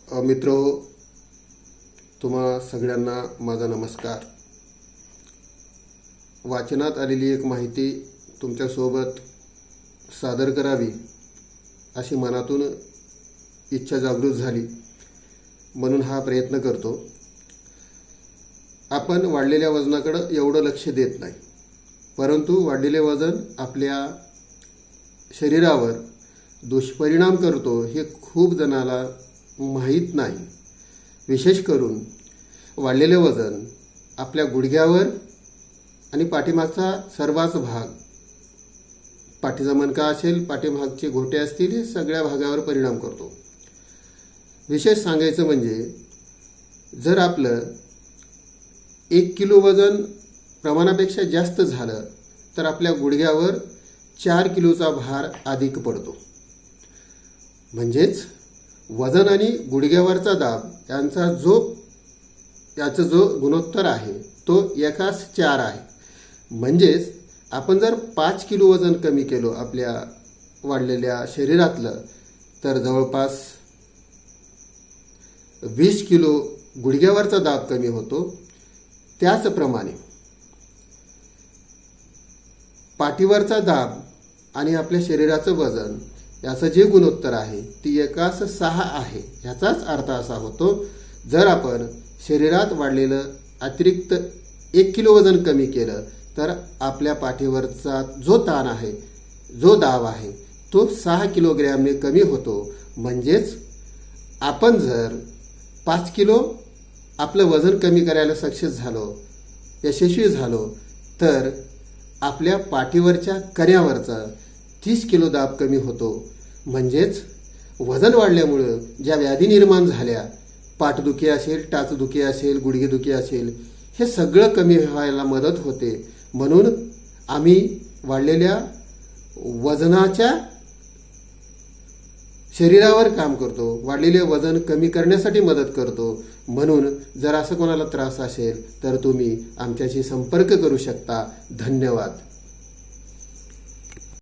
मित्रो, तुम्हा सगळ्यांना माझा नमस्कार। वाचनात आलेली एक माहिती तुमच्यासोबत सादर करावी अशी मनातून इच्छा जागृत झाली, म्हणून हा प्रयत्न करतो। आपण वाढलेल्या वजनाकडे एवढं लक्ष देत नाही, परंतु वाढलेले वजन आपल्या शरीरावर दुष्परिणाम करतो हे खूप जणाला माहीत नाही। विशेष करून वाढलेले वजन आपल्या गुडघ्यावर आणि पाठीमागचा सर्वच भाग, पाठीचा मणका असेल, पाठीमागचे घोटे असतील, हे सगळ्या भागावर परिणाम करतो। विशेष सांगायचं म्हणजे जर आपलं 1 किलो वजन प्रमाणापेक्षा जास्त झालं तर आपल्या गुडघ्यावर 4 किलोचा भार अधिक पडतो। म्हणजेच वजन आणि गुडघ्यावरचा दाब याचा जो गुणोत्तर आहे तो 1:4 आहे। म्हणजेच आपण जर 5 किलो वजन कमी केलो आपल्या वाढलेल्या शरीरातलं, तर जवळपास 20 किलो गुडघ्यावरचा दाब कमी होतो। त्याचप्रमाणे पाठीवरचा दाब आणि आपल्या शरीराचं वजन याचं जे गुणोत्तर आहे ती 1:6 आहे। याचाच अर्थ असा होतो, जर आपण शरीरात वाढलेलं अतिरिक्त 1 किलो वजन कमी केलं तर आपल्या पाठीवरचा जो ताण आहे, जो दाब आहे, तो 6 किलोग्रॅमने कमी होतो। म्हणजेच आपण जर 5 किलो आपलं वजन कमी करायला यशस्वी झालो तर आपल्या पाठीवरच्या कण्यावरचा 30 किलो दाब कमी होतो। म्हणजेच वजन वाढल्यामुळे ज्या व्याधी निर्माण झाल्या, पाठदुखी असेल, टाचदुखी असेल, गुडघेदुखी असेल, हे सगळं कमी व्हायला मदत होते। म्हणून आम्ही वाढलेल्या वजनाच्या शरीरावर काम करतो, वाढलेले वजन कमी करण्यासाठी मदत करतो। म्हणून जर असं कोणाला त्रास असेल तर तुम्ही आमच्याशी संपर्क करू शकता। धन्यवाद।